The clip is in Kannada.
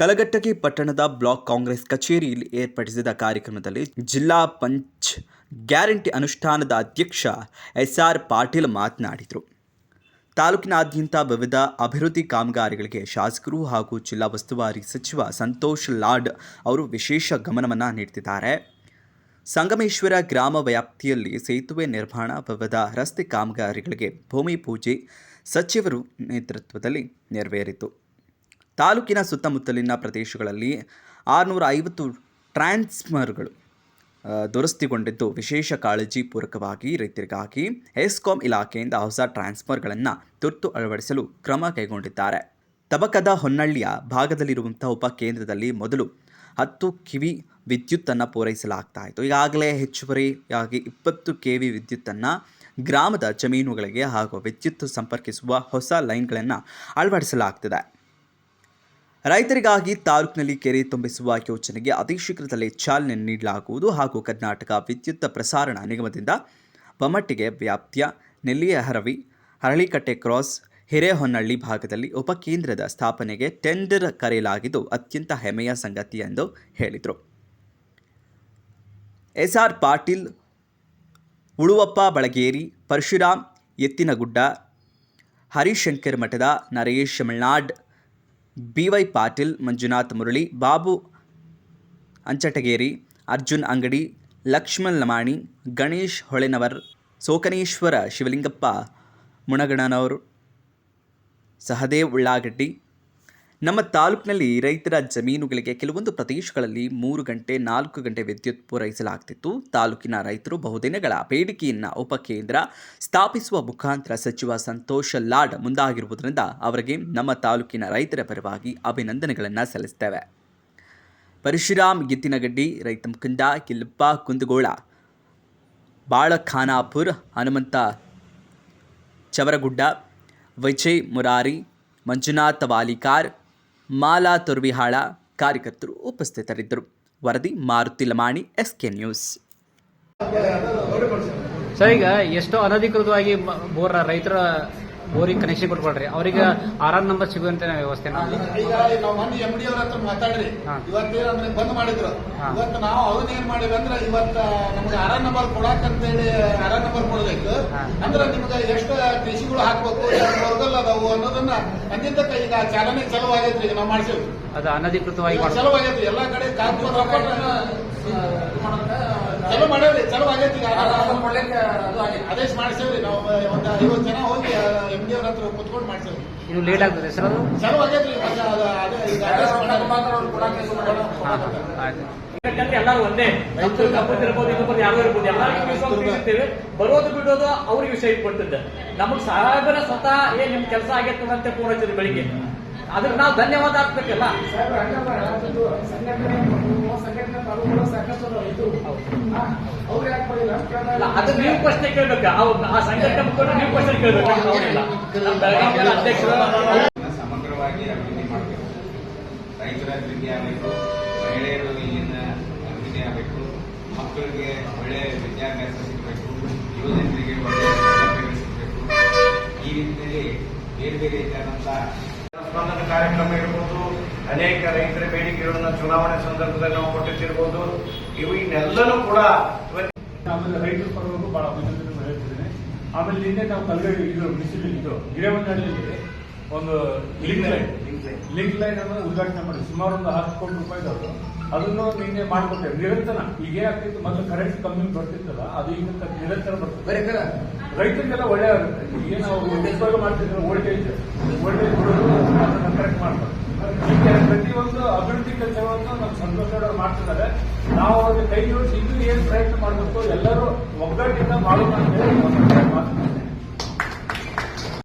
ಕಲಘಟಗಿ ಪಟ್ಟಣದ ಬ್ಲಾಕ್ ಕಾಂಗ್ರೆಸ್ ಕಚೇರಿಯಲ್ಲಿ ಏರ್ಪಡಿಸಿದ ಕಾರ್ಯಕ್ರಮದಲ್ಲಿ ಜಿಲ್ಲಾ ಪಂಚ್ ಗ್ಯಾರಂಟಿ ಅನುಷ್ಠಾನದ ಅಧ್ಯಕ್ಷ ಎಸ್.ಆರ್. ಪಾಟೀಲ್ ಮಾತನಾಡಿದರು. ತಾಲೂಕಿನಾದ್ಯಂತ ವಿವಿಧ ಅಭಿವೃದ್ಧಿ ಕಾಮಗಾರಿಗಳಿಗೆ ಶಾಸಕರು ಹಾಗೂ ಜಿಲ್ಲಾ ಉಸ್ತುವಾರಿ ಸಚಿವ ಸಂತೋಷ್ ಲಾಡ್ ಅವರು ವಿಶೇಷ ಗಮನವನ್ನು ನೀಡುತ್ತಿದ್ದಾರೆ. ಸಂಗಮೇಶ್ವರ ಗ್ರಾಮ ವ್ಯಾಪ್ತಿಯಲ್ಲಿ ಸೇತುವೆ ನಿರ್ಮಾಣ, ವಿವಿಧ ರಸ್ತೆ ಕಾಮಗಾರಿಗಳಿಗೆ ಭೂಮಿ ಪೂಜೆ ಸಚಿವರು ನೇತೃತ್ವದಲ್ಲಿ ನೆರವೇರಿತು. ತಾಲೂಕಿನ ಸುತ್ತಮುತ್ತಲಿನ ಪ್ರದೇಶಗಳಲ್ಲಿ 650 ಟ್ರಾನ್ಸ್ಫಾರ್ಮರ್ಗಳು ದುರಸ್ತಿಗೊಂಡಿದ್ದು, ವಿಶೇಷ ಕಾಳಜಿ ಪೂರ್ವಕವಾಗಿ ರೈತರಿಗಾಗಿ ಎಸ್ಕಾಂ ಇಲಾಖೆಯಿಂದ ಹೊಸ ಟ್ರಾನ್ಸ್ಫಾರ್ಮರ್ಗಳನ್ನು ತುರ್ತು ಅಳವಡಿಸಲು ಕ್ರಮ ಕೈಗೊಂಡಿದ್ದಾರೆ. ತಬಕದ ಹೊನ್ನಳ್ಳಿಯ ಭಾಗದಲ್ಲಿರುವಂತಹ ಉಪಕೇಂದ್ರದಲ್ಲಿ ಮೊದಲು 10 ಕೆವಿ ವಿದ್ಯುತ್ತನ್ನು ಪೂರೈಸಲಾಗ್ತಾ ಇತ್ತು. ಈಗಾಗಲೇ ಹೆಚ್ಚುವರಿಯಾಗಿ 20 ಕೆವಿ ವಿದ್ಯುತ್ತನ್ನು ಗ್ರಾಮದ ಜಮೀನುಗಳಿಗೆ ಹಾಗೂ ವಿದ್ಯುತ್ ಸಂಪರ್ಕಿಸುವ ಹೊಸ ಲೈನ್ಗಳನ್ನು ಅಳವಡಿಸಲಾಗ್ತಿದೆ. ರೈತರಿಗಾಗಿ ತಾಲೂಕಿನಲ್ಲಿ ಕೆರೆ ತುಂಬಿಸುವ ಯೋಜನೆಗೆ ಅತಿ ಶೀಘ್ರದಲ್ಲೇ ಚಾಲನೆ ನೀಡಲಾಗುವುದು ಹಾಗೂ ಕರ್ನಾಟಕ ವಿದ್ಯುತ್ ಪ್ರಸಾರಣ ನಿಗಮದಿಂದ ಬೊಮ್ಮಟ್ಟಿಗೆ ವ್ಯಾಪ್ತಿಯ ನೆಲ್ಲಿಯಹರವಿ, ಹರಳಿಕಟ್ಟೆ ಕ್ರಾಸ್, ಹಿರೇಹೊನ್ನಳ್ಳಿ ಭಾಗದಲ್ಲಿ ಉಪಕೇಂದ್ರದ ಸ್ಥಾಪನೆಗೆ ಟೆಂಡರ್ ಕರೆಯಲಾಗಿದ್ದು ಅತ್ಯಂತ ಹೆಮ್ಮೆಯ ಸಂಗತಿ ಎಂದು ಹೇಳಿದರು. ಎಸ್.ಆರ್. ಪಾಟೀಲ್, ಉಳುವಪ್ಪ ಬಳಗೇರಿ, ಪರಶುರಾಮ್ ಎತ್ತಿನಗುಡ್ಡ, ಹರಿಶಂಕರ್ ಮಠದ, ನರೇಶ್ ಮಲ್ನಾಡ್, ಬಿ.ವೈ. ಪಾಟೀಲ್, ಮಂಜುನಾಥ್ ಮುರಳಿ, ಬಾಬು ಅಂಚಟಗೇರಿ, ಅರ್ಜುನ್ ಅಂಗಡಿ, ಲಕ್ಷ್ಮಣ್ ಲಮಾಣಿ, ಗಣೇಶ್ ಹೊಳೆನವರ್, ಸೋಕನೇಶ್ವರ ಶಿವಲಿಂಗಪ್ಪ ಮುಣಗಣನವರು, ಸಹದೇವ್ ಉಳ್ಳಾಗಡ್ಡಿ. ನಮ್ಮ ತಾಲೂಕಿನಲ್ಲಿ ರೈತರ ಜಮೀನುಗಳಿಗೆ ಕೆಲವೊಂದು ಪ್ರದೇಶಗಳಲ್ಲಿ 3 ಗಂಟೆ 4 ಗಂಟೆ ವಿದ್ಯುತ್ ಪೂರೈಸಲಾಗ್ತಿತ್ತು. ತಾಲೂಕಿನ ರೈತರು ಬಹುದಿನಗಳ ಬೇಡಿಕೆಯನ್ನು ಉಪಕೇಂದ್ರ ಸ್ಥಾಪಿಸುವ ಮುಖಾಂತರ ಸಚಿವ ಸಂತೋಷ್ ಲಾಡ್ ಮುಂದಾಗಿರುವುದರಿಂದ ಅವರಿಗೆ ನಮ್ಮ ತಾಲೂಕಿನ ರೈತರ ಪರವಾಗಿ ಅಭಿನಂದನೆಗಳನ್ನು ಸಲ್ಲಿಸುತ್ತೇವೆ. ಪರಶುರಾಮ್ ಎತ್ತಿನಗಡ್ಡಿ, ರೈತ ಮುಖಂಡ ಕಿಲ್ಲಪ್ಪ ಕುಂದಗೋಳ, ಬಾಳಖಾನಾಪುರ, ಹನುಮಂತ ಚವರಗುಡ್ಡ, ವಿಜಯ್ ಮುರಾರಿ, ಮಂಜುನಾಥ್ ವಾಲಿಕಾರ್, ಮಾಲಾ ತುರ್ವಿಹಾಳ ಕಾರ್ಯಕರ್ತರು ಉಪಸ್ಥಿತರಿದ್ದರು. ವರದಿ Maruti Lamani, SK news. Sir, ಈಗ ಎಷ್ಟೋ ಅನಧಿಕೃತವಾಗಿ ರೈತರ ಬೋರಿಗೆ ಕನೆಕ್ಷನ್ ಕೊಟ್ಕೊಳ್ರಿ, ಅವ್ರಿಗೆ ಆರ್ ನಂಬರ್ ಸಿಗುವಂತ ವ್ಯವಸ್ಥೆ ಈಗ ನಾವು ಮಂದಿ MD ಅವ್ರ ಹತ್ರ ಮಾತಾಡ್ರಿ. ಇವತ್ತೇನಂದ್ರೆ ಬಂದ್ ಮಾಡಿದ್ರು. ಇವತ್ತು ನಾವು ಅವ್ರನ್ನ ಏನ್ ಮಾಡಿವಿ ಅಂದ್ರೆ ಇವತ್ತು ನಮ್ಗೆ ಆರ್ ನಂಬರ್ ಕೊಡಾಕಂತೇಳಿ ಆರ್ ನಂಬರ್ ಕೊಡ್ಬೇಕು. ಅಂದ್ರೆ ನಿಮ್ಗೆ ಎಷ್ಟು ಕೃಷಿಗಳು ಹಾಕ್ಬೇಕು, ಎಷ್ಟು ವರ್ಗಲ್ ಅದಾವು ಅನ್ನೋದನ್ನ ಅಂದಿದ್ದಕ್ಕ ಈಗ ಚಾಲನೆ ಚಲೋ ಆಗೈತ್ರಿ. ಈಗ ನಾವು ಮಾಡ್ಸೇವಿ, ಅದು ಅನಧಿಕೃತವಾಗಿ ಚಲೋ ಆಗೈತ್ರಿ. ಎಲ್ಲಾ ಕಡೆ ಚಲೋ ಮಾಡೇವ್ರಿ, ಚಲೋ ಆಗೈತಿ. ಆದೇಶ ಮಾಡ್ಸೇವ್ರಿ. ನಾವು ಒಂದು 50 ಜನ ಹೋಗಿ MD ಅವ್ರ ಹತ್ರ ಕುತ್ಕೊಂಡು ಮಾಡ್ಸೇವ್ರಿ. ಇದು ಲೇಟ್ ಆಗ್ತದೆ ಸರ್, ಅದು ಚಲೋ ಆಗೈತ್ರಿ. ಎಲ್ಲರೂ ಒಂದೇ, ಇರ್ಬೋದು, ಇನ್ನೊಬ್ಬರು ಯಾರು ಇರ್ಬೋದು, ಎಲ್ಲರಿಗೂ ಬರೋದು ಬಿಡೋದು ಅವ್ರಿಗೆ ವಿಷಯ ಇಟ್ಕೊಡ್ತಿದ್ದೆ. ನಮಗ್ ಸಾಹೇಬರ ಸ್ವತಃ ನಿಮ್ ಕೆಲಸ ಆಗೈತೆ ಅಂತ ಫೋನ್ ಹಚ್ಚಿದ್ರು ಬೆಳಿಗ್ಗೆ. ಅದ್ರ ನಾವು ಧನ್ಯವಾದ ಹಾಕ್ಬೇಕಲ್ಲ. ಅದು ನೀವು ಪ್ರಶ್ನೆ ಕೇಳ್ಬೇಕು. ಆ ಸಂಘಟನೆ ಮುಖಂಡ ನೀವು ಪ್ರಶ್ನೆ ಕೇಳ್ಬೇಕು. ಅಧ್ಯಕ್ಷರು ಸಮಗ್ರವಾಗಿ ಅಭಿವೃದ್ಧಿ ಮಾಡಬೇಕು. ರೈತರ ಅಭಿವೃದ್ಧಿ ಆಗಬೇಕು, ಮಹಿಳೆಯರು ಇಲ್ಲಿನ ಅಭಿವೃದ್ಧಿ ಆಗಬೇಕು, ಮಕ್ಕಳಿಗೆ ಒಳ್ಳೆಯ ವಿದ್ಯಾಭ್ಯಾಸ ಸಿಗಬೇಕು, ಯುವಜನರಿಗೆ ಒಳ್ಳೆಯ ಸೌಲಭ್ಯಗಳು ಸಿಗಬೇಕು. ಈ ನಿಟ್ಟಿನಲ್ಲಿ ಬೇರೆ ಬೇರೆ ರೀತಿಯಾದಂತಹ ಸ್ಪಂದನ ಕಾರ್ಯಕ್ರಮ ಇರ್ಬೋದು, ಅನೇಕ ರೈತರ ಬೇಡಿಕೆಗಳನ್ನ ಚುನಾವಣೆ ಸಂದರ್ಭದಲ್ಲಿ ನಾವು ಕೊಟ್ಟಿರ್ಬೋದು. ಇವನ್ನೆಲ್ಲನೂ ಕೂಡ ಆಮೇಲೆ ರೈತರ ಪರವಾಗಿ ಬಹಳ ಅಭಿನಂದನೆ ಹೇಳ್ತಿದ್ದೇನೆ. ಆಮೇಲೆ ನಿನ್ನೆ ನಾವು ಕಲ್ಗಡಿ ಇದು ಹಿರೇಮಂಡಳಿಯಲ್ಲಿ ಒಂದು ಲಿಂಕ್ ಲೈನ್ ಅನ್ನು ಉದ್ಘಾಟನೆ ಮಾಡಿ ಸುಮಾರು ಒಂದು 10 ಕೋಟಿ ರೂಪಾಯಿದವರು ಅದನ್ನು ನಿನ್ನೆ ಮಾಡಿಕೊಟ್ಟೆ. ನಿರಂತರ ಈಗ ಏನಾಗ್ತಿತ್ತು, ಮೊದಲು ಕರೆಂಟ್ ಕಮ್ಮಿ ಬರ್ತಿತ್ತಲ್ಲ, ಅದು ಈಗ ನಿರಂತರ ಬರ್ತದೆ. ರೈತರಿಗೆಲ್ಲ ಒಳ್ಳೆ ಆಗುತ್ತೆ. ಏನು ಅವರು ಉಪಯೋಗ ಮಾಡ್ತಿದ್ರು ವೋಲ್ಟೇಜ್ ಬಿಡೋದು ಅದನ್ನು ಕರೆಕ್ಟ್ ಮಾಡ್ತಾರೆ. ಹೀಗೆ ಪ್ರತಿಯೊಂದು ಅಭಿವೃದ್ಧಿ ಕೆಲಸಗಳನ್ನು ನಮ್ಮ ಸಂತೋಷ ಮಾಡ್ತಿದ್ದಾರೆ. ನಾವು ಅವ್ರಿಗೆ ಕೈ ಜೋಡಿಸಿ ಇನ್ನೂ ಏನು ಪ್ರಯತ್ನ ಮಾಡಬೇಕು, ಎಲ್ಲರೂ ಒಗ್ಗಟ್ಟಿಂದ ಮಾಡೋಣ ಅಂತ ಹೇಳಿ